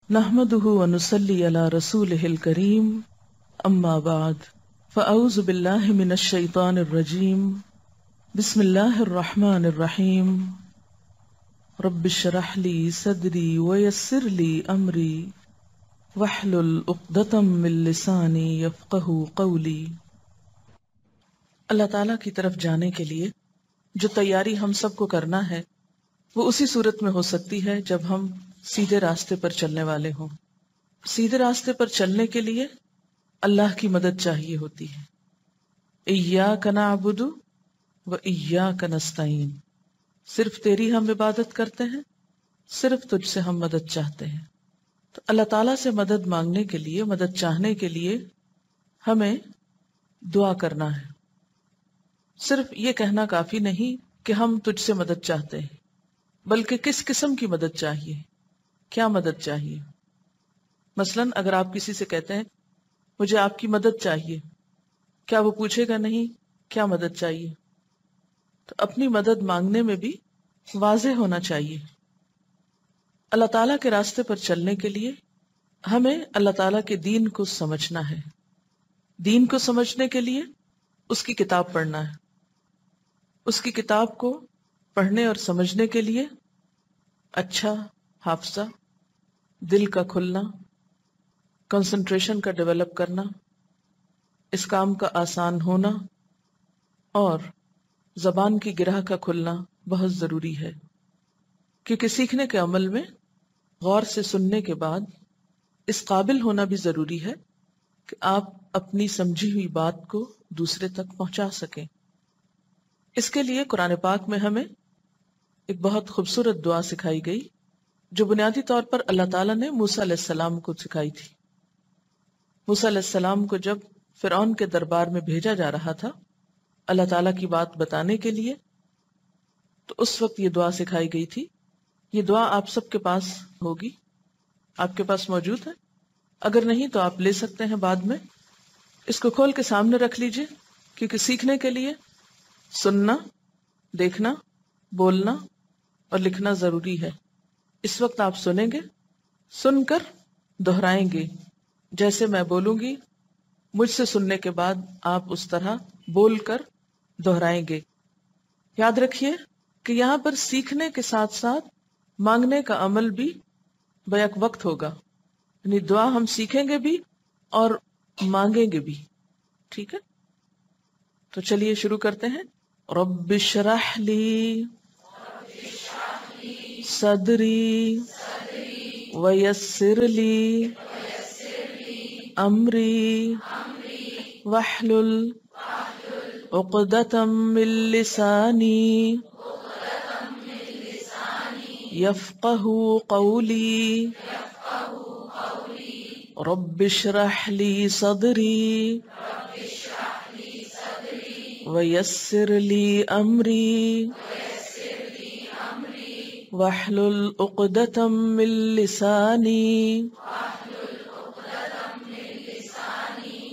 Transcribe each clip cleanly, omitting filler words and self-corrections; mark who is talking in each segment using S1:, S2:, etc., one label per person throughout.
S1: نحمده ونصلي على رسوله الكريم اما بعد فاعوذ بالله من الشيطان الرجيم بسم الله الرحمن الرحيم رب اشرح لي صدري ويسر لي امري واحلل عقدة من لساني يفقهوا قولي۔ اللہ تعالیٰ کی طرف جانے کے لیے جو تیاری ہم سب کو کرنا ہے وہ اسی صورت میں ہو سکتی ہے جب ہم سیدھے راستے پر چلنے والے ہوں۔ سیدھے راستے پر چلنے کے لیے اللہ کی مدد چاہیے ہوتی ہے۔ ایاک نعبد و ایاک نستعین، صرف تیری ہم عبادت کرتے ہیں، صرف تجھ سے ہم مدد چاہتے ہیں۔ تو اللہ تعالیٰ سے مدد مانگنے کے لیے، مدد چاہنے کے لیے ہمیں دعا کرنا ہے۔ صرف یہ کہنا کافی نہیں کہ ہم تجھ سے مدد چاہتے ہیں، بلکہ کس قسم کی مدد چاہیے، کیا مدد چاہیے۔ مثلاً اگر آپ کسی سے کہتے ہیں مجھے آپ کی مدد چاہیے، کیا وہ پوچھے گا نہیں کیا مدد چاہیے؟ تو اپنی مدد مانگنے میں بھی واضح ہونا چاہیے۔ اللہ تعالیٰ کے راستے پر چلنے کے لیے ہمیں اللہ تعالیٰ کے دین کو سمجھنا ہے۔ دین کو سمجھنے کے لیے اس کی کتاب پڑھنا ہے۔ اس کی کتاب کو پڑھنے اور سمجھنے کے لیے اچھا حافظہ، دل کا کھلنا، کنسنٹریشن کا ڈیولپ کرنا، اس کام کا آسان ہونا اور زبان کی گرہ کا کھلنا بہت ضروری ہے، کیونکہ سیکھنے کے عمل میں غور سے سننے کے بعد اس قابل ہونا بھی ضروری ہے کہ آپ اپنی سمجھی ہوئی بات کو دوسرے تک پہنچا سکیں۔ اس کے لیے قرآن پاک میں ہمیں ایک بہت خوبصورت دعا سکھائی گئی جو بنیادی طور پر اللہ تعالیٰ نے موسیٰ علیہ السلام کو سکھائی تھی۔ موسیٰ علیہ السلام کو جب فرعون کے دربار میں بھیجا جا رہا تھا اللہ تعالیٰ کی بات بتانے کے لیے، تو اس وقت یہ دعا سکھائی گئی تھی۔ یہ دعا آپ سب کے پاس ہوگی، آپ کے پاس موجود ہے، اگر نہیں تو آپ لے سکتے ہیں بعد میں۔ اس کو کھول کے سامنے رکھ لیجئے، کیونکہ سیکھنے کے لیے سننا، دیکھنا، بولنا اور لکھنا ضروری ہے۔ اس وقت آپ سنیں گے، سن کر دہرائیں گے، جیسے میں بولوں گی مجھ سے سننے کے بعد آپ اس طرح بول کر دہرائیں گے۔ یاد رکھیے کہ یہاں پر سیکھنے کے ساتھ ساتھ مانگنے کا عمل بھی بیک وقت ہوگا، یعنی دعا ہم سیکھیں گے بھی اور مانگیں گے بھی، ٹھیک ہے؟ تو چلیے شروع کرتے ہیں۔ رب اشرح لی صدری ویسر لی امری واحلل عقدۃ من لسانی یفقہوا قولی رب اشرح لی صدری ویسر لی امری واحلل عقدۃ من لسانی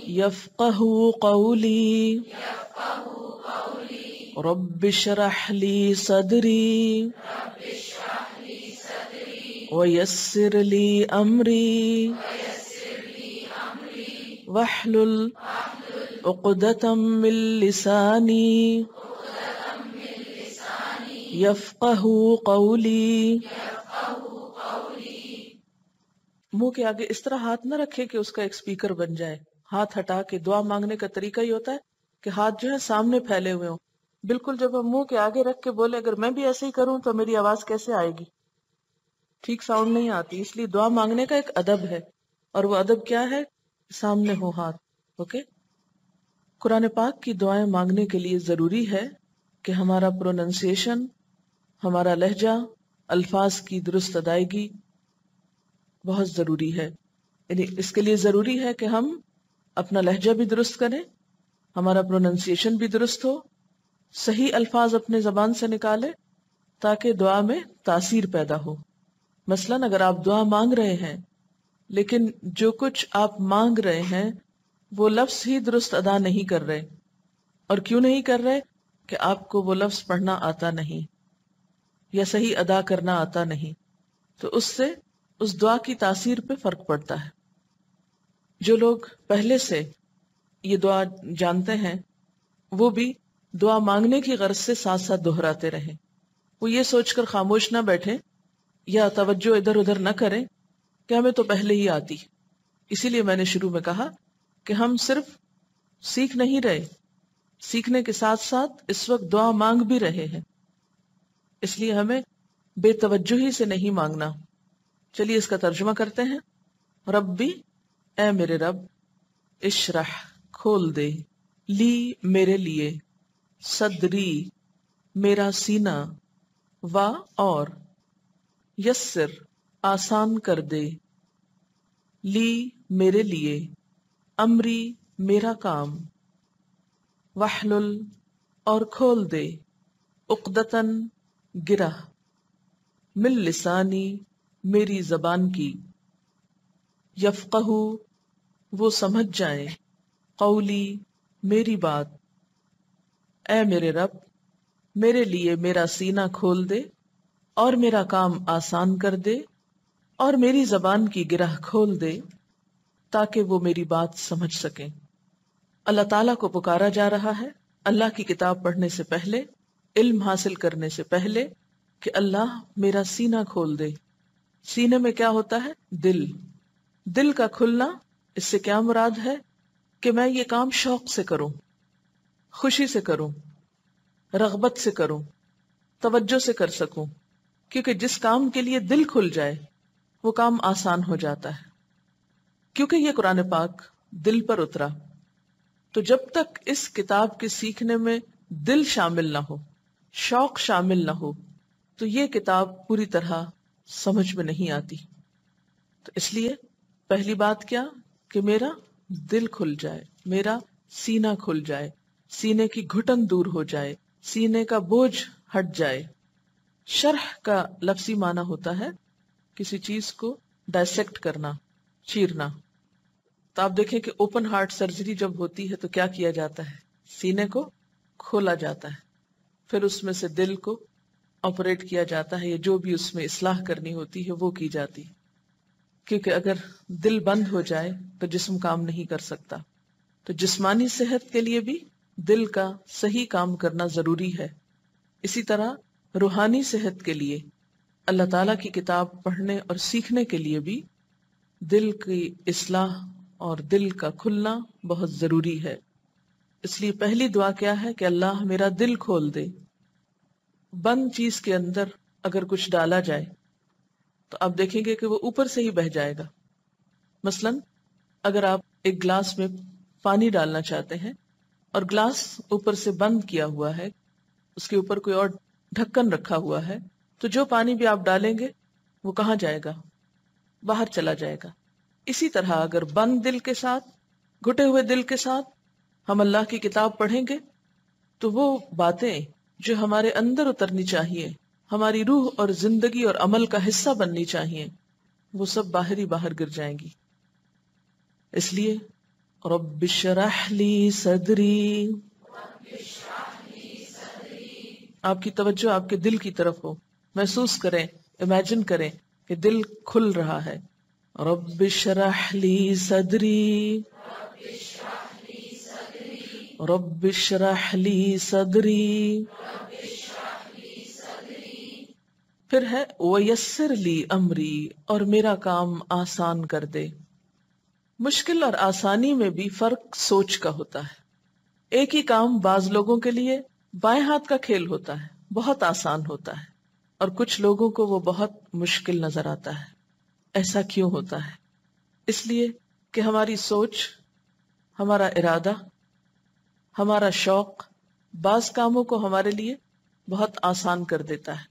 S1: یفقہوا قولی رب اشرح لی صدری ویسر لی امری واحلل عقدۃ من لسانی یفقہوا قولی۔ منہ کے آگے اس طرح ہاتھ نہ رکھے کہ اس کا ایک سپیکر بن جائے۔ ہاتھ ہٹا کے دعا مانگنے کا طریقہ ہی ہوتا ہے کہ ہاتھ جو ہے سامنے پھیلے ہوئے ہوں۔ بالکل جب ہم منہ کے آگے رکھ کے بولے اگر میں بھی ایسے ہی کروں تو میری آواز کیسے آئے گی؟ ٹھیک ساؤنڈ نہیں آتی۔ اس لیے دعا مانگنے کا ایک ادب ہے، اور وہ ادب کیا ہے؟ سامنے ہو ہاتھ۔ اوکے؟ قرآن پاک کی دعائیں مانگنے کے لیے ضروری ہے کہ ہمارا پروننسیشن، ہمارا لہجہ، الفاظ کی درست ادائیگی بہت ضروری ہے۔ یعنی اس کے لیے ضروری ہے کہ ہم اپنا لہجہ بھی درست کریں، ہمارا پروننسیشن بھی درست ہو، صحیح الفاظ اپنے زبان سے نکالے تاکہ دعا میں تاثیر پیدا ہو۔ مثلاً اگر آپ دعا مانگ رہے ہیں لیکن جو کچھ آپ مانگ رہے ہیں وہ لفظ ہی درست ادا نہیں کر رہے، اور کیوں نہیں کر رہے؟ کہ آپ کو وہ لفظ پڑھنا آتا نہیں یا صحیح ادا کرنا آتا نہیں، تو اس سے اس دعا کی تاثیر پہ فرق پڑتا ہے۔ جو لوگ پہلے سے یہ دعا جانتے ہیں وہ بھی دعا مانگنے کی غرض سے ساتھ ساتھ دہراتے رہیں، وہ یہ سوچ کر خاموش نہ بیٹھے یا توجہ ادھر ادھر نہ کریں کہ ہمیں تو پہلے ہی آتی۔ اسی لیے میں نے شروع میں کہا کہ ہم صرف سیکھ نہیں رہے، سیکھنے کے ساتھ ساتھ اس وقت دعا مانگ بھی رہے ہیں، اس لیے ہمیں بے توجہی سے نہیں مانگنا۔ چلیے اس کا ترجمہ کرتے ہیں۔ ربی، اے میرے رب، اشرح، کھول دے، لی، میرے لیے، صدری، میرا سینہ، وا، اور، یسر، آسان کر دے، لی، میرے لیے، امری، میرا کام، وحلل، اور کھول دے، عقدتن، گرہ، من لسانی، میری زبان کی، یفقہو، وہ سمجھ جائیں، قولی، میری بات۔ اے میرے رب، میرے لیے میرا سینہ کھول دے اور میرا کام آسان کر دے اور میری زبان کی گرہ کھول دے تاکہ وہ میری بات سمجھ سکیں۔ اللہ تعالیٰ کو پکارا جا رہا ہے اللہ کی کتاب پڑھنے سے پہلے، علم حاصل کرنے سے پہلے، کہ اللہ میرا سینہ کھول دے۔ سینے میں کیا ہوتا ہے؟ دل۔ دل کا کھلنا، اس سے کیا مراد ہے؟ کہ میں یہ کام شوق سے کروں، خوشی سے کروں، رغبت سے کروں، توجہ سے کر سکوں، کیونکہ جس کام کے لیے دل کھل جائے وہ کام آسان ہو جاتا ہے۔ کیونکہ یہ قرآن پاک دل پر اترا، تو جب تک اس کتاب کے سیکھنے میں دل شامل نہ ہو، شوق شامل نہ ہو، تو یہ کتاب پوری طرح سمجھ میں نہیں آتی۔ تو اس لیے پہلی بات کیا؟ کہ میرا دل کھل جائے، میرا سینہ کھل جائے، سینے کی گھٹن دور ہو جائے، سینے کا بوجھ ہٹ جائے۔ شرح کا لفظی معنی ہوتا ہے کسی چیز کو ڈائسیکٹ کرنا، چیرنا۔ تو آپ دیکھیں کہ اوپن ہارٹ سرجری جب ہوتی ہے تو کیا کیا جاتا ہے؟ سینے کو کھولا جاتا ہے، پھر اس میں سے دل کو آپریٹ کیا جاتا ہے، یا جو بھی اس میں اصلاح کرنی ہوتی ہے وہ کی جاتی ہے، کیونکہ اگر دل بند ہو جائے تو جسم کام نہیں کر سکتا۔ تو جسمانی صحت کے لیے بھی دل کا صحیح کام کرنا ضروری ہے۔ اسی طرح روحانی صحت کے لیے، اللہ تعالیٰ کی کتاب پڑھنے اور سیکھنے کے لیے بھی دل کی اصلاح اور دل کا کھلنا بہت ضروری ہے۔ اس لیے پہلی دعا کیا ہے؟ کہ اللہ میرا دل کھول دے۔ بند چیز کے اندر اگر کچھ ڈالا جائے تو آپ دیکھیں گے کہ وہ اوپر سے ہی بہہ جائے گا۔ مثلا اگر آپ ایک گلاس میں پانی ڈالنا چاہتے ہیں اور گلاس اوپر سے بند کیا ہوا ہے، اس کے اوپر کوئی اور ڈھکن رکھا ہوا ہے، تو جو پانی بھی آپ ڈالیں گے وہ کہاں جائے گا؟ باہر چلا جائے گا۔ اسی طرح اگر بند دل کے ساتھ، گھٹے ہوئے دل کے ساتھ ہم اللہ کی کتاب پڑھیں گے تو وہ باتیں جو ہمارے اندر اترنی چاہیے، ہماری روح اور زندگی اور عمل کا حصہ بننی چاہیے، وہ سب باہر ہی باہر گر جائیں گی۔ اس لیے رب اشرح لی صدری، آپ کی توجہ آپ کے دل کی طرف ہو، محسوس کریں، امیجن کریں کہ دل کھل رہا ہے۔ رب اشرح لی صدری، رب اشرح لی صدری۔ پھر ہے ویسر لی امری، اور میرا کام آسان کر دے۔ مشکل اور آسانی میں بھی فرق سوچ کا ہوتا ہے۔ ایک ہی کام بعض لوگوں کے لیے بائیں ہاتھ کا کھیل ہوتا ہے، بہت آسان ہوتا ہے، اور کچھ لوگوں کو وہ بہت مشکل نظر آتا ہے۔ ایسا کیوں ہوتا ہے؟ اس لیے کہ ہماری سوچ، ہمارا ارادہ، ہمارا شوق بعض کاموں کو ہمارے لیے بہت آسان کر دیتا ہے،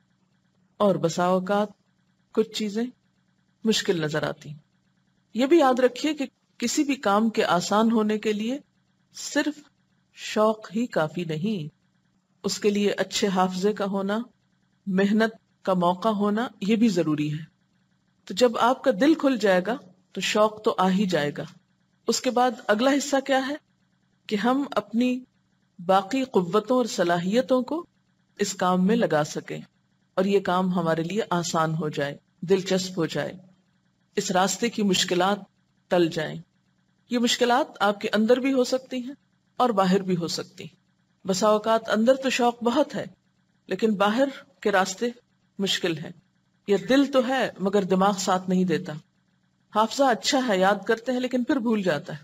S1: اور بسا اوقات کچھ چیزیں مشکل نظر آتی۔ یہ بھی یاد رکھیے کہ کسی بھی کام کے آسان ہونے کے لیے صرف شوق ہی کافی نہیں، اس کے لیے اچھے حافظے کا ہونا، محنت کا موقع ہونا، یہ بھی ضروری ہے۔ تو جب آپ کا دل کھل جائے گا تو شوق تو آ ہی جائے گا۔ اس کے بعد اگلا حصہ کیا ہے؟ کہ ہم اپنی باقی قوتوں اور صلاحیتوں کو اس کام میں لگا سکیں اور یہ کام ہمارے لیے آسان ہو جائے، دلچسپ ہو جائے۔ اس راستے کی مشکلات ٹل جائیں. یہ مشکلات آپ کے اندر بھی ہو سکتی ہیں اور باہر بھی ہو سکتی. بسا اوقات اندر تو شوق بہت ہے لیکن باہر کے راستے مشکل ہے. یہ دل تو ہے مگر دماغ ساتھ نہیں دیتا. حافظہ اچھا ہے، یاد کرتے ہیں لیکن پھر بھول جاتا ہے،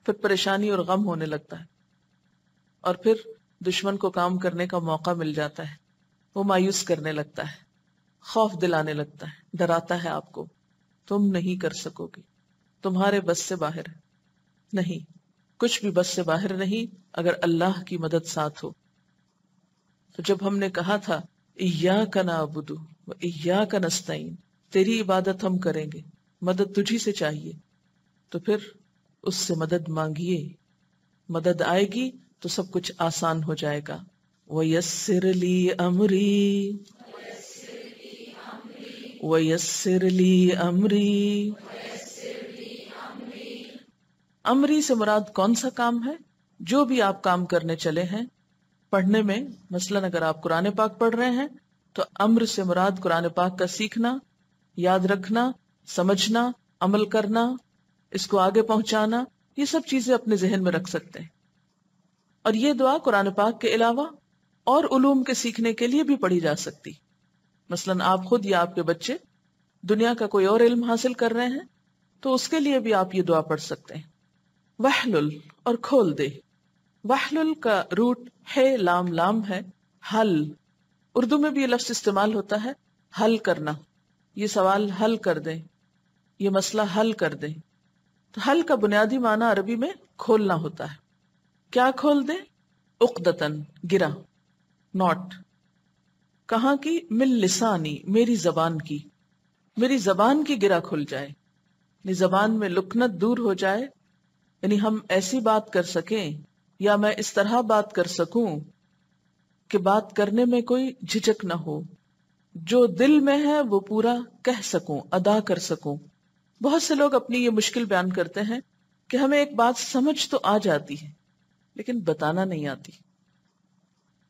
S1: پھر پریشانی اور غم ہونے لگتا ہے، اور پھر دشمن کو کام کرنے کا موقع مل جاتا ہے. وہ مایوس کرنے لگتا ہے، خوف دلانے لگتا ہے، ڈراتا ہے آپ کو، تم نہیں کر سکو گے، تمہارے بس سے باہر ہے. نہیں، کچھ بھی بس سے باہر نہیں اگر اللہ کی مدد ساتھ ہو. تو جب ہم نے کہا تھا ایاک نعبد و ایاک نستعین، تیری عبادت ہم کریں گے، مدد تجھی سے چاہیے، تو پھر اس سے مدد مانگیے. مدد آئے گی تو سب کچھ آسان ہو جائے گا. وَيَسِّرْ لِي أَمْرِي وَيَسِّرْ لِي أَمْرِي. امری سے مراد کون سا کام ہے؟ جو بھی آپ کام کرنے چلے ہیں. پڑھنے میں مثلاً اگر آپ قرآن پاک پڑھ رہے ہیں تو امر سے مراد قرآن پاک کا سیکھنا، یاد رکھنا، سمجھنا، عمل کرنا، اس کو آگے پہنچانا، یہ سب چیزیں اپنے ذہن میں رکھ سکتے ہیں. اور یہ دعا قرآن پاک کے علاوہ اور علوم کے سیکھنے کے لیے بھی پڑھی جا سکتی. مثلاً آپ خود یا آپ کے بچے دنیا کا کوئی اور علم حاصل کر رہے ہیں تو اس کے لیے بھی آپ یہ دعا پڑھ سکتے ہیں. وحلل، اور کھول دے. وحلل کا روٹ ہے لام لام ہے، حل. اردو میں بھی یہ لفظ استعمال ہوتا ہے حل کرنا. یہ سوال حل کر دیں، یہ مسئلہ حل کر دیں. تو حل کا بنیادی معنی عربی میں کھولنا ہوتا ہے. کیا کھول دیں؟ عقدتن، گرہ، نوٹ. کہاں کی؟ من لسانی، میری زبان کی. میری زبان کی گرہ کھل جائے، یعنی زبان میں لکنت دور ہو جائے، یعنی ہم ایسی بات کر سکیں یا میں اس طرح بات کر سکوں کہ بات کرنے میں کوئی جھجک نہ ہو، جو دل میں ہے وہ پورا کہہ سکوں، ادا کر سکوں. بہت سے لوگ اپنی یہ مشکل بیان کرتے ہیں کہ ہمیں ایک بات سمجھ تو آ جاتی ہے لیکن بتانا نہیں آتی.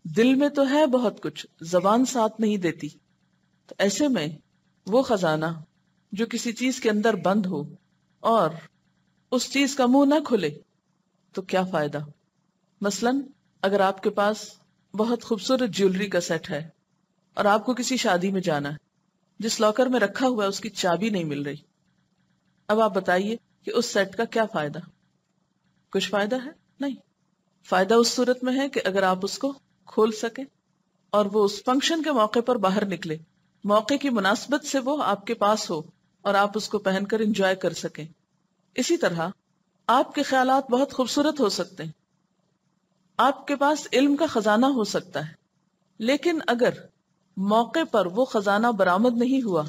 S1: دل میں تو ہے بہت کچھ، زبان ساتھ نہیں دیتی. تو ایسے میں وہ خزانہ جو کسی چیز کے اندر بند ہو اور اس چیز کا منہ نہ کھلے تو کیا فائدہ. مثلاً اگر آپ کے پاس بہت خوبصورت جیولری کا سیٹ ہے اور آپ کو کسی شادی میں جانا ہے، جس لاکر میں رکھا ہوا ہے اس کی چابی نہیں مل رہی، اب آپ بتائیے کہ اس سیٹ کا کیا فائدہ؟ کچھ فائدہ ہے؟ نہیں. فائدہ اس صورت میں ہے کہ اگر آپ اس کو کھول سکیں اور وہ اس فنکشن کے موقع پر باہر نکلے، موقع کی مناسبت سے وہ آپ کے پاس ہو اور آپ اس کو پہن کر انجوائے کر سکیں. اسی طرح آپ کے خیالات بہت خوبصورت ہو سکتے ہیں، آپ کے پاس علم کا خزانہ ہو سکتا ہے، لیکن اگر موقع پر وہ خزانہ برآمد نہیں ہوا،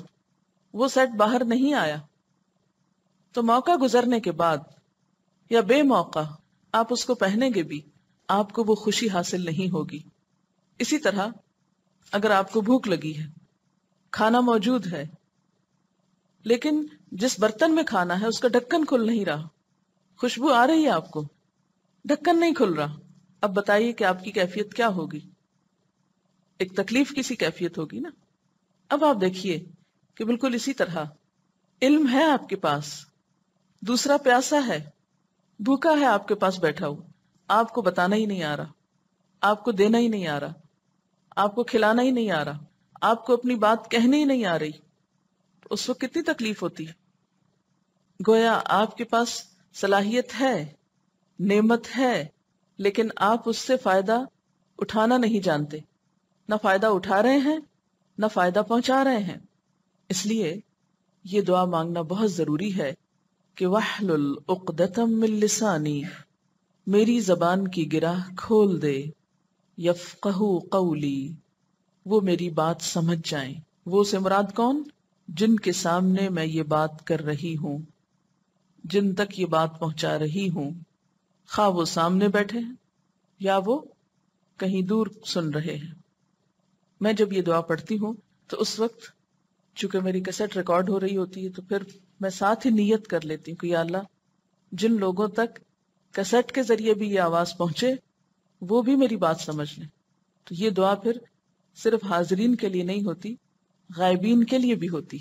S1: وہ سیٹ باہر نہیں آیا، تو موقع گزرنے کے بعد یا بے موقع آپ اس کو پہنیں گے بھی، آپ کو وہ خوشی حاصل نہیں ہوگی. اسی طرح اگر آپ کو بھوک لگی ہے، کھانا موجود ہے، لیکن جس برتن میں کھانا ہے اس کا ڈھکن کھل نہیں رہا، خوشبو آ رہی ہے آپ کو، ڈھکن نہیں کھل رہا، اب بتائیے کہ آپ کی کیفیت کیا ہوگی؟ ایک تکلیف کی سی کیفیت ہوگی نا. اب آپ دیکھیے کہ بالکل اسی طرح علم ہے آپ کے پاس، دوسرا پیاسا ہے، بھوکا ہے آپ کے پاس بیٹھا ہوا، آپ کو بتانا ہی نہیں آ رہا، آپ کو دینا ہی نہیں آ رہا، آپ کو کھلانا ہی نہیں آ رہا، آپ کو اپنی بات کہنی ہی نہیں آ رہی، تو اس وقت کتنی تکلیف ہوتی ہے. گویا آپ کے پاس صلاحیت ہے، نعمت ہے، لیکن آپ اس سے فائدہ اٹھانا نہیں جانتے. نہ فائدہ اٹھا رہے ہیں نہ فائدہ پہنچا رہے ہیں. اس لیے یہ دعا مانگنا بہت ضروری ہے کہ وحلل عقدۃ من لسانی، میری زبان کی گرہ کھول دے، یفقہوا قولی، وہ میری بات سمجھ جائیں. وہ سے مراد کون؟ جن کے سامنے میں یہ بات کر رہی ہوں، جن تک یہ بات پہنچا رہی ہوں، خواہ وہ سامنے بیٹھے ہیں یا وہ کہیں دور سن رہے ہیں. میں جب یہ دعا پڑھتی ہوں تو اس وقت چونکہ میری کیسٹ ریکارڈ ہو رہی ہوتی ہے تو پھر میں ساتھ ہی نیت کر لیتی ہوں کہ یا اللہ، جن لوگوں تک کیسٹ کے ذریعے بھی یہ آواز پہنچے وہ بھی میری بات سمجھ لیں. تو یہ دعا پھر صرف حاضرین کے لیے نہیں ہوتی، غائبین کے لیے بھی ہوتی.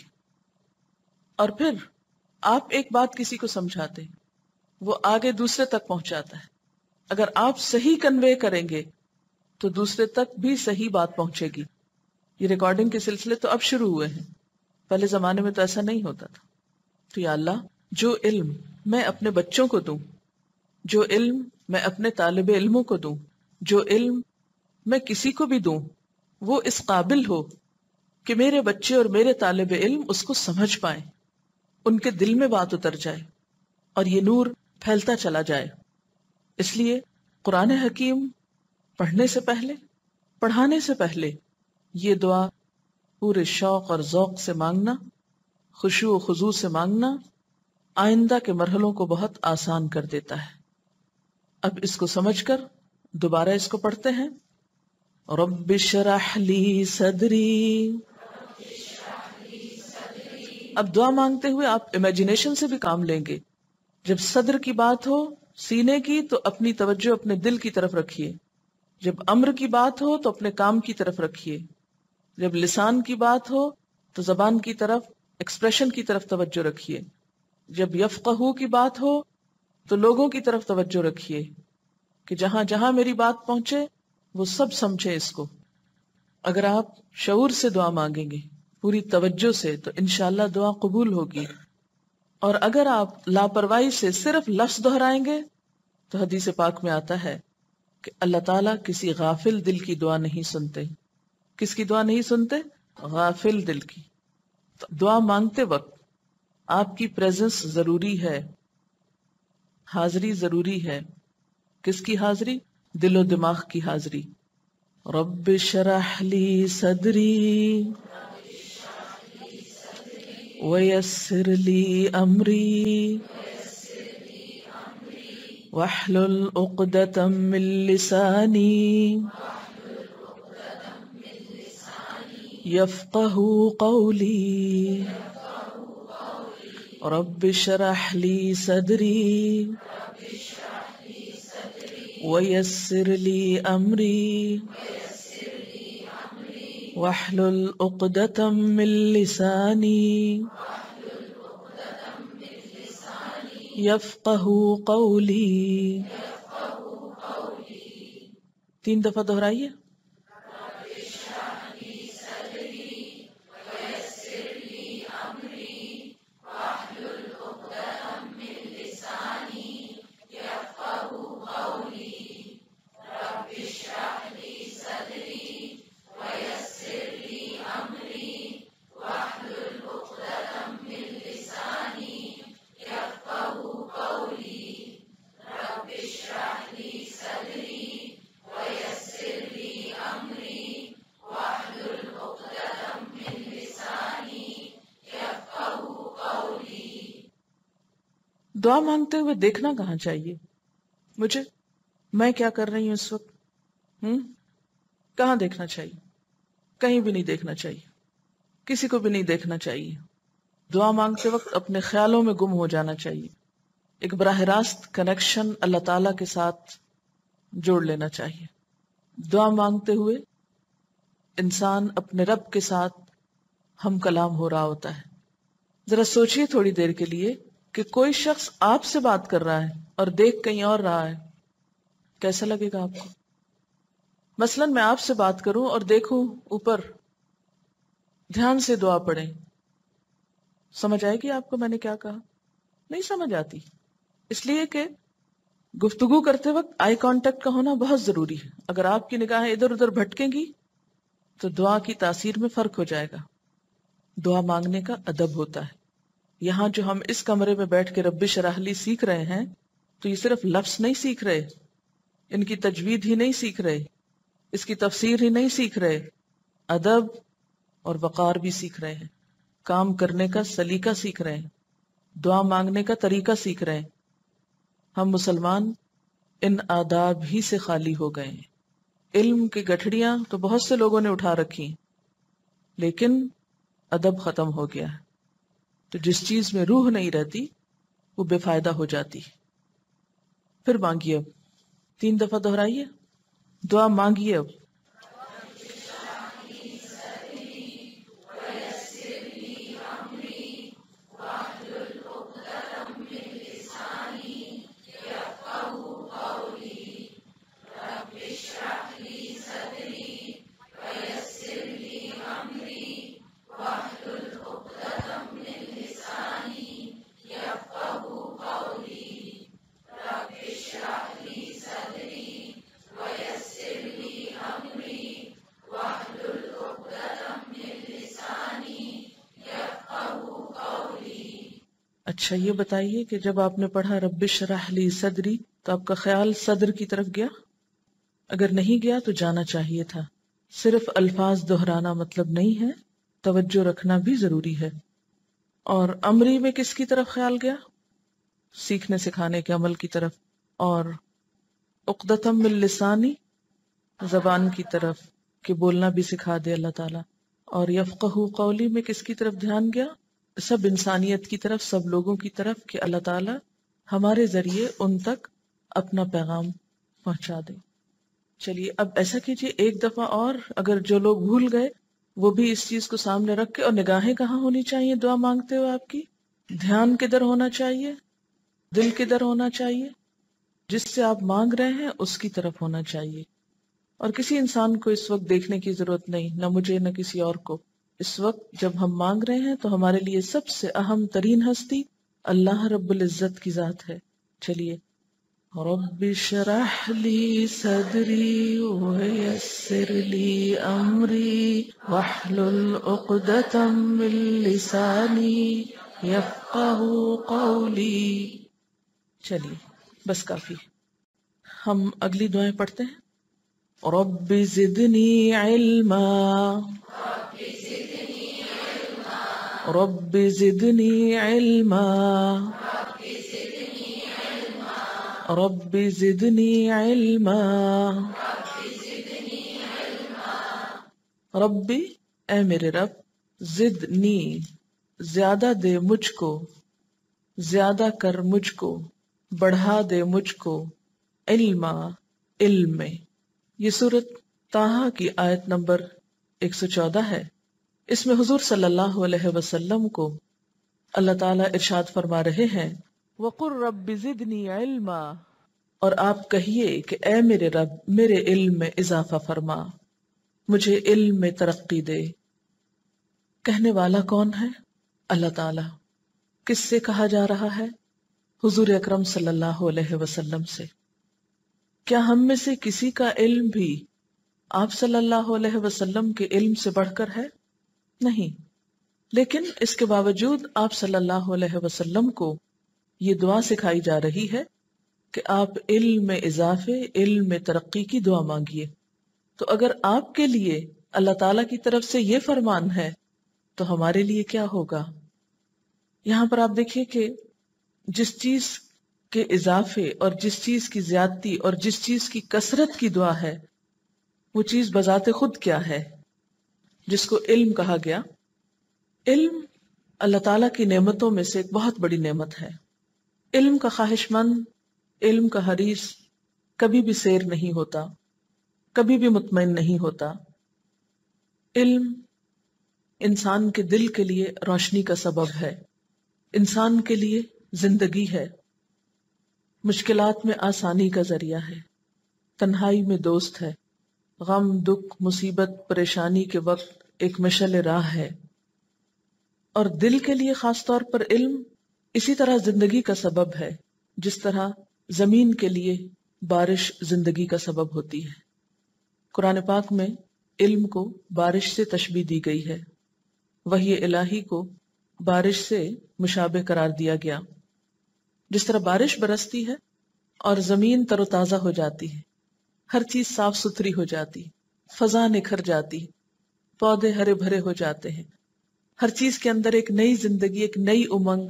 S1: اور پھر آپ ایک بات کسی کو سمجھاتے ہیں، وہ آگے دوسرے تک پہنچاتا ہے. اگر آپ صحیح کنوے کریں گے تو دوسرے تک بھی صحیح بات پہنچے گی. یہ ریکارڈنگ کے سلسلے تو اب شروع ہوئے ہیں، پہلے زمانے میں تو ایسا نہیں ہوتا تھا. تو یا اللہ، جو علم میں اپنے بچوں کو دوں، جو علم میں اپنے طالب علموں کو دوں، جو علم میں کسی کو بھی دوں، وہ اس قابل ہو کہ میرے بچے اور میرے طالب علم اس کو سمجھ پائیں، ان کے دل میں بات اتر جائے اور یہ نور پھیلتا چلا جائے. اس لیے قرآن حکیم پڑھنے سے پہلے، پڑھانے سے پہلے یہ دعا پورے شوق اور ذوق سے مانگنا، خشوع و خضوع سے مانگنا، آئندہ کے مرحلوں کو بہت آسان کر دیتا ہے. اب اس کو سمجھ کر دوبارہ اس کو پڑھتے ہیں. رب اشرح لی صدری. اب دعا مانگتے ہوئے آپ امیجنیشن سے بھی کام لیں گے. جب صدر کی بات ہو، سینے کی، تو اپنی توجہ اپنے دل کی طرف رکھیے. جب امر کی بات ہو تو اپنے کام کی طرف رکھیے. جب لسان کی بات ہو تو زبان کی طرف، ایکسپریشن کی طرف توجہ رکھیے. جب یفقہو کی بات ہو تو لوگوں کی طرف توجہ رکھیے کہ جہاں جہاں میری بات پہنچے وہ سب سمجھے اس کو. اگر آپ شعور سے دعا مانگیں گے، پوری توجہ سے، تو انشاءاللہ دعا قبول ہوگی. اور اگر آپ لاپرواہی سے صرف لفظ دہرائیں گے تو حدیث پاک میں آتا ہے کہ اللہ تعالیٰ کسی غافل دل کی دعا نہیں سنتے. کس کی دعا نہیں سنتے؟ غافل دل کی. تو دعا مانگتے وقت آپ کی پریزنس ضروری ہے، حاضری ضروری ہے. کس کی حاضری؟ دل و دماغ کی حاضری. رب اشرح لی صدری ویسر لی امری واحلل عقدۃ من لسانی یفقہوا قولی. رب اشرح لی صدری ویسر لی امری واحلل عقدۃ من لسانی یفقہوا قولی. 3 دفعہ دہرائیے. دعا مانگتے ہوئے دیکھنا کہاں چاہیے مجھے؟ میں کیا کر رہی ہوں اس وقت؟ کہاں دیکھنا چاہیے؟ کہیں بھی نہیں دیکھنا چاہیے، کسی کو بھی نہیں دیکھنا چاہیے. دعا مانگتے وقت اپنے خیالوں میں گم ہو جانا چاہیے. ایک براہ راست کنیکشن اللہ تعالی کے ساتھ جوڑ لینا چاہیے. دعا مانگتے ہوئے انسان اپنے رب کے ساتھ ہم کلام ہو رہا ہوتا ہے. ذرا سوچئے تھوڑی دیر کے لیے کہ کوئی شخص آپ سے بات کر رہا ہے اور دیکھ کہیں اور رہا ہے، کیسا لگے گا آپ کو؟ مثلا میں آپ سے بات کروں اور دیکھوں اوپر، دھیان سے دعا پڑھیں، سمجھ آئے گی آپ کو میں نے کیا کہا؟ نہیں سمجھ آتی. اس لیے کہ گفتگو کرتے وقت آئی کانٹیکٹ کا ہونا بہت ضروری ہے. اگر آپ کی نگاہیں ادھر ادھر بھٹکیں گی تو دعا کی تاثیر میں فرق ہو جائے گا. دعا مانگنے کا ادب ہوتا ہے. یہاں جو ہم اس کمرے میں بیٹھ کے رب اشرح لی سیکھ رہے ہیں تو یہ صرف لفظ نہیں سیکھ رہے، ان کی تجوید ہی نہیں سیکھ رہے، اس کی تفسیر ہی نہیں سیکھ رہے، ادب اور وقار بھی سیکھ رہے ہیں، کام کرنے کا سلیقہ سیکھ رہے ہیں، دعا مانگنے کا طریقہ سیکھ رہے ہیں. ہم مسلمان ان آداب ہی سے خالی ہو گئے ہیں. علم کی گٹھڑیاں تو بہت سے لوگوں نے اٹھا رکھی لیکن ادب ختم ہو گیا ہے. تو جس چیز میں روح نہیں رہتی وہ بے فائدہ ہو جاتی. پھر مانگیے، اب 3 دفعہ دہرائیے، دعا مانگیے. اب اچھا یہ بتائیے کہ جب آپ نے پڑھا رب اشرح لی صدری تو آپ کا خیال صدر کی طرف گیا؟ اگر نہیں گیا تو جانا چاہیے تھا. صرف الفاظ دہرانا مطلب نہیں ہے، توجہ رکھنا بھی ضروری ہے. اور امری میں کس کی طرف خیال گیا؟ سیکھنے سکھانے کے عمل کی طرف. اور عقدۃم من لسانی، زبان کی طرف کہ بولنا بھی سکھا دے اللہ تعالیٰ. اور یفقہوا قولی میں کس کی طرف دھیان گیا؟ سب انسانیت کی طرف، سب لوگوں کی طرف کہ اللہ تعالیٰ ہمارے ذریعے ان تک اپنا پیغام پہنچا دے. چلیے اب ایسا کیجیے ایک دفعہ اور، اگر جو لوگ بھول گئے وہ بھی اس چیز کو سامنے رکھ کے. اور نگاہیں کہاں ہونی چاہیے دعا مانگتے ہوئے آپ کی؟ دھیان کدھر ہونا چاہیے؟ دل کدھر ہونا چاہیے؟ جس سے آپ مانگ رہے ہیں اس کی طرف ہونا چاہیے. اور کسی انسان کو اس وقت دیکھنے کی ضرورت نہیں، نہ مجھے نہ کسی اور کو. اس وقت جب ہم مانگ رہے ہیں تو ہمارے لیے سب سے اہم ترین ہستی اللہ رب العزت کی ذات ہے. چلیے رب اشرح لی صدری ویسر لی امری واحلل عقدۃ من لسانی یفقہوا قولی. چلیے بس کافی. ہم اگلی دعائیں پڑھتے ہیں. رب زدنی علما، رب زدنی علما، رب زدنی علما. ربی اے میرے رب، زدنی زیادہ دے مجھ کو، زیادہ کر مجھ کو، بڑھا دے مجھ کو، علما علم میں. یہ سورت طٰہٰ کی آیت نمبر 114 ہے. اس میں حضور صلی اللہ علیہ وسلم کو اللہ تعالیٰ ارشاد فرما رہے ہیں وَقُلْ رَبِّ زِدْنِي عِلْمًا، اور آپ کہیے کہ اے میرے رب میرے علم میں اضافہ فرما، مجھے علم میں ترقی دے. کہنے والا کون ہے؟ اللہ تعالیٰ. کس سے کہا جا رہا ہے؟ حضور اکرم صلی اللہ علیہ وسلم سے. کیا ہم میں سے کسی کا علم بھی آپ صلی اللہ علیہ وسلم کے علم سے بڑھ کر ہے؟ نہیں. لیکن اس کے باوجود آپ صلی اللہ علیہ وسلم کو یہ دعا سکھائی جا رہی ہے کہ آپ علم میں اضافے، علم میں ترقی کی دعا مانگیے. تو اگر آپ کے لیے اللہ تعالیٰ کی طرف سے یہ فرمان ہے تو ہمارے لیے کیا ہوگا؟ یہاں پر آپ دیکھیے کہ جس چیز کے اضافے اور جس چیز کی زیادتی اور جس چیز کی کثرت کی دعا ہے وہ چیز بذات خود کیا ہے جس کو علم کہا گیا. علم اللہ تعالیٰ کی نعمتوں میں سے ایک بہت بڑی نعمت ہے. علم کا خواہش مند، علم کا حریص کبھی بھی سیر نہیں ہوتا، کبھی بھی مطمئن نہیں ہوتا. علم انسان کے دل کے لیے روشنی کا سبب ہے، انسان کے لیے زندگی ہے، مشکلات میں آسانی کا ذریعہ ہے، تنہائی میں دوست ہے، غم دکھ مصیبت پریشانی کے وقت ایک مشعل راہ ہے. اور دل کے لیے خاص طور پر علم اسی طرح زندگی کا سبب ہے جس طرح زمین کے لیے بارش زندگی کا سبب ہوتی ہے. قرآن پاک میں علم کو بارش سے تشبیہ دی گئی ہے، وحی الہی کو بارش سے مشابہ قرار دیا گیا. جس طرح بارش برستی ہے اور زمین تر و تازہ ہو جاتی ہے، ہر چیز صاف ستھری ہو جاتی، فضا نکھر جاتی، پودے ہرے بھرے ہو جاتے ہیں، ہر چیز کے اندر ایک نئی زندگی، ایک نئی امنگ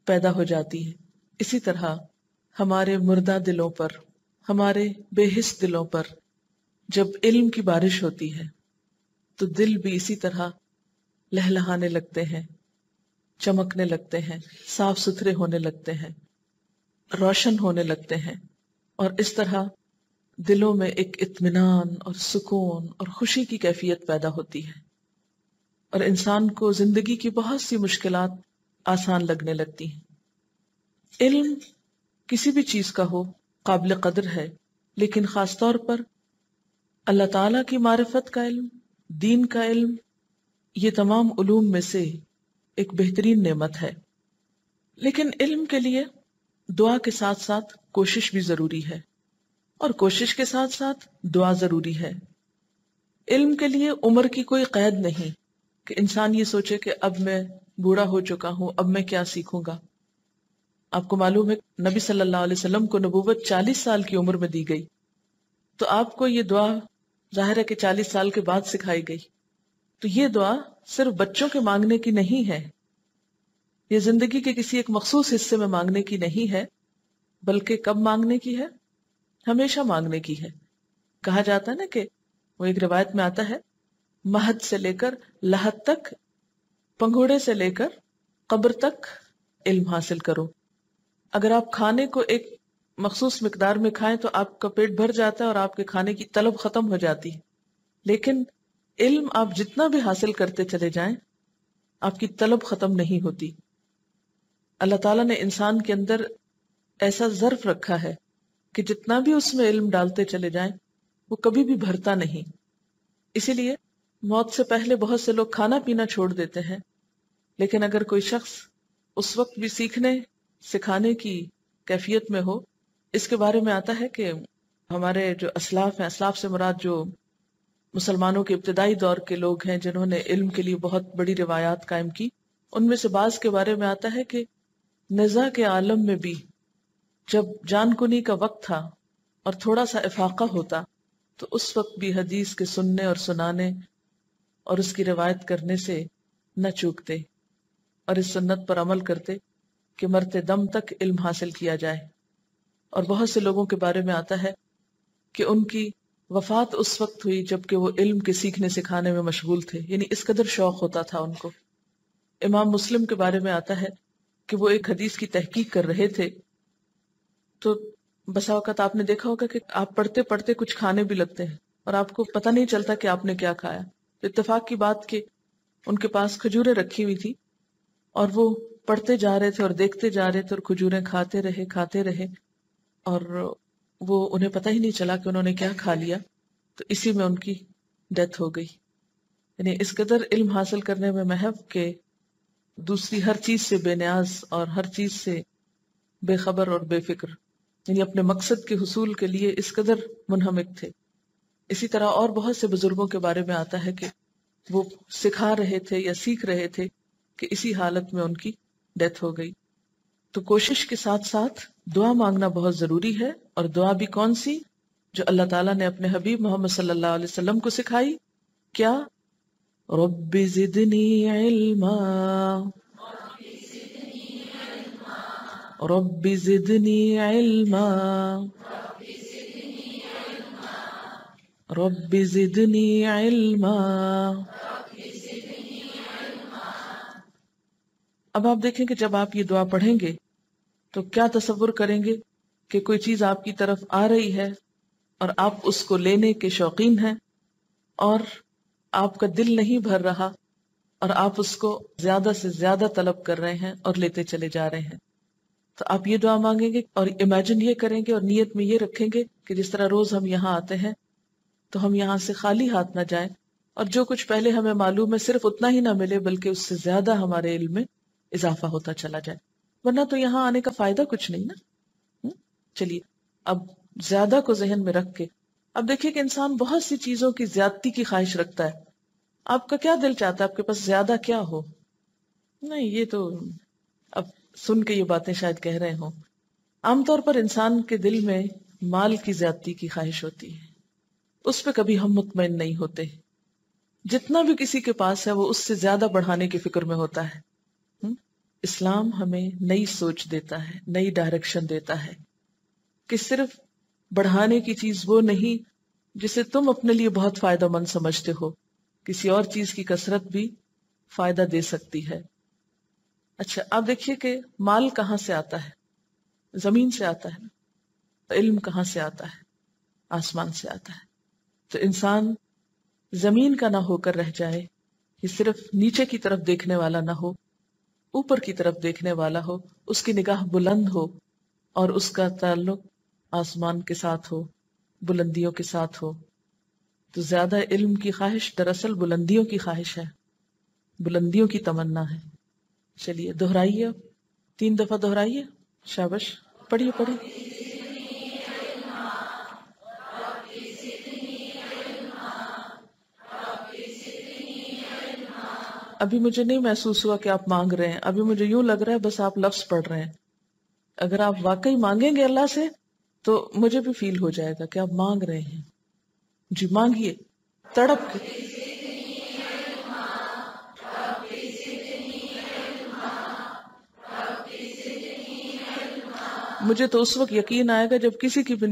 S1: پیدا ہو جاتی ہے. اسی طرح ہمارے مردہ دلوں پر، ہمارے بے حس دلوں پر جب علم کی بارش ہوتی ہے تو دل بھی اسی طرح لہلہانے لگتے ہیں، چمکنے لگتے ہیں، صاف ستھرے ہونے لگتے ہیں، روشن ہونے لگتے ہیں. اور اس طرح دلوں میں ایک اطمینان اور سکون اور خوشی کی کیفیت پیدا ہوتی ہے اور انسان کو زندگی کی بہت سی مشکلات آسان لگنے لگتی ہیں. علم کسی بھی چیز کا ہو قابل قدر ہے، لیکن خاص طور پر اللہ تعالیٰ کی معرفت کا علم، دین کا علم، یہ تمام علوم میں سے ایک بہترین نعمت ہے. لیکن علم کے لیے دعا کے ساتھ ساتھ کوشش بھی ضروری ہے، اور کوشش کے ساتھ ساتھ دعا ضروری ہے. علم کے لیے عمر کی کوئی قید نہیں کہ انسان یہ سوچے کہ اب میں بوڑھا ہو چکا ہوں، اب میں کیا سیکھوں گا. آپ کو معلوم ہے نبی صلی اللہ علیہ وسلم کو نبوت 40 سال کی عمر میں دی گئی، تو آپ کو یہ دعا ظاہر ہے کہ 40 سال کے بعد سکھائی گئی. تو یہ دعا صرف بچوں کے مانگنے کی نہیں ہے، یہ زندگی کے کسی ایک مخصوص حصے میں مانگنے کی نہیں ہے، بلکہ کب مانگنے کی ہے؟ ہمیشہ مانگنے کی ہے. کہا جاتا ہے نا کہ وہ ایک روایت میں آتا ہے، مہد سے لے کر لحد تک، پنگھوڑے سے لے کر قبر تک علم حاصل کرو. اگر آپ کھانے کو ایک مخصوص مقدار میں کھائیں تو آپ کا پیٹ بھر جاتا ہے اور آپ کے کھانے کی طلب ختم ہو جاتی ہے، لیکن علم آپ جتنا بھی حاصل کرتے چلے جائیں آپ کی طلب ختم نہیں ہوتی. اللہ تعالیٰ نے انسان کے اندر ایسا ظرف رکھا ہے کہ جتنا بھی اس میں علم ڈالتے چلے جائیں وہ کبھی بھی بھرتا نہیں. اسی لیے موت سے پہلے بہت سے لوگ کھانا پینا چھوڑ دیتے ہیں، لیکن اگر کوئی شخص اس وقت بھی سیکھنے سکھانے کی کیفیت میں ہو. اس کے بارے میں آتا ہے کہ ہمارے جو اسلاف ہیں، اسلاف سے مراد جو مسلمانوں کے ابتدائی دور کے لوگ ہیں جنہوں نے علم کے لیے بہت بڑی روایات قائم کی، ان میں سے بعض کے بارے میں آتا ہے کہ نزا کے عالم میں بھی جب جان کنی کا وقت تھا اور تھوڑا سا افاقہ ہوتا تو اس وقت بھی حدیث کے سننے اور سنانے اور اس کی روایت کرنے سے نہ چوکتے اور اس سنت پر عمل کرتے کہ مرتے دم تک علم حاصل کیا جائے. اور بہت سے لوگوں کے بارے میں آتا ہے کہ ان کی وفات اس وقت ہوئی جبکہ وہ علم کے سیکھنے سکھانے میں مشغول تھے، یعنی اس قدر شوق ہوتا تھا ان کو. امام مسلم کے بارے میں آتا ہے کہ وہ ایک حدیث کی تحقیق کر رہے تھے تو بسا اوقات آپ نے دیکھا ہوگا کہ آپ پڑھتے پڑھتے کچھ کھانے بھی لگتے ہیں اور آپ کو پتہ نہیں چلتا کہ آپ نے کیا کھایا. تو اتفاق کی بات کہ ان کے پاس کھجوریں رکھی ہوئی تھی اور وہ پڑھتے جا رہے تھے اور دیکھتے جا رہے تھے اور کھجوریں کھاتے رہے اور وہ انہیں پتہ ہی نہیں چلا کہ انہوں نے کیا کھا لیا. تو اسی میں ان کی ڈیتھ ہو گئی. یعنی اس قدر علم حاصل کرنے میں محو کہ دوسری ہر چیز سے بے نیاز اور ہر چیز سے بے خبر اور بے فکر، یعنی اپنے مقصد کے حصول کے لیے اس قدر منہمک تھے. اسی طرح اور بہت سے بزرگوں کے بارے میں آتا ہے کہ وہ سکھا رہے تھے یا سیکھ رہے تھے کہ اسی حالت میں ان کی ڈیتھ ہو گئی. تو کوشش کے ساتھ ساتھ دعا مانگنا بہت ضروری ہے. اور دعا بھی کون سی؟ جو اللہ تعالیٰ نے اپنے حبیب محمد صلی اللہ علیہ وسلم کو سکھائی. کیا؟ رب زدنی علما، رب زدنی علما، رب زدنی علما. اب آپ دیکھیں کہ جب آپ یہ دعا پڑھیں گے تو کیا تصور کریں گے کہ کوئی چیز آپ کی طرف آ رہی ہے اور آپ اس کو لینے کے شوقین ہیں اور آپ کا دل نہیں بھر رہا اور آپ اس کو زیادہ سے زیادہ طلب کر رہے ہیں اور لیتے چلے جا رہے ہیں. تو آپ یہ دعا مانگیں گے اور امیجن یہ کریں گے اور نیت میں یہ رکھیں گے کہ جس طرح روز ہم یہاں آتے ہیں تو ہم یہاں سے خالی ہاتھ نہ جائیں اور جو کچھ پہلے ہمیں معلوم ہے صرف اتنا ہی نہ ملے بلکہ اس سے زیادہ ہمارے علم میں اضافہ ہوتا چلا جائے، ورنہ تو یہاں آنے کا فائدہ کچھ نہیں نا. چلیے اب زیادہ کو ذہن میں رکھ کے اب دیکھیے کہ انسان بہت سی چیزوں کی زیادتی کی خواہش رکھتا ہے. آپ کا کیا دل چاہتا ہے آپ کے پاس زیادہ کیا ہو؟ نہیں، یہ تو اب سن کے یہ باتیں شاید کہہ رہے ہوں. عام طور پر انسان کے دل میں مال کی زیادتی کی خواہش ہوتی ہے، اس پہ کبھی ہم مطمئن نہیں ہوتے. جتنا بھی کسی کے پاس ہے وہ اس سے زیادہ بڑھانے کی فکر میں ہوتا ہے. اسلام ہمیں نئی سوچ دیتا ہے، نئی ڈائریکشن دیتا ہے کہ صرف بڑھانے کی چیز وہ نہیں جسے تم اپنے لیے بہت فائدہ مند سمجھتے ہو، کسی اور چیز کی کثرت بھی فائدہ دے سکتی ہے. اچھا آپ دیکھیے کہ مال کہاں سے آتا ہے؟ زمین سے آتا ہے. علم کہاں سے آتا ہے؟ آسمان سے آتا ہے. تو انسان زمین کا نہ ہو کر رہ جائے، یہ صرف نیچے کی طرف دیکھنے والا نہ ہو، اوپر کی طرف دیکھنے والا ہو، اس کی نگاہ بلند ہو اور اس کا تعلق آسمان کے ساتھ ہو، بلندیوں کے ساتھ ہو. تو زیادہ علم کی خواہش دراصل بلندیوں کی خواہش ہے، بلندیوں کی تمنا ہے. چلیے دہرائیے، 3 دفعہ دہرائیے. شابش، پڑھیے پڑھیے. ابھی مجھے نہیں محسوس ہوا کہ آپ مانگ رہے ہیں، ابھی مجھے یوں لگ رہا ہے بس آپ لفظ پڑھ رہے ہیں. اگر آپ واقعی مانگیں گے اللہ سے تو مجھے بھی فیل ہو جائے گا کہ آپ مانگ رہے ہیں. جی مانگیے تڑپ کے. مجھے تو اس وقت یقین آئے گا جب کسی کی بھی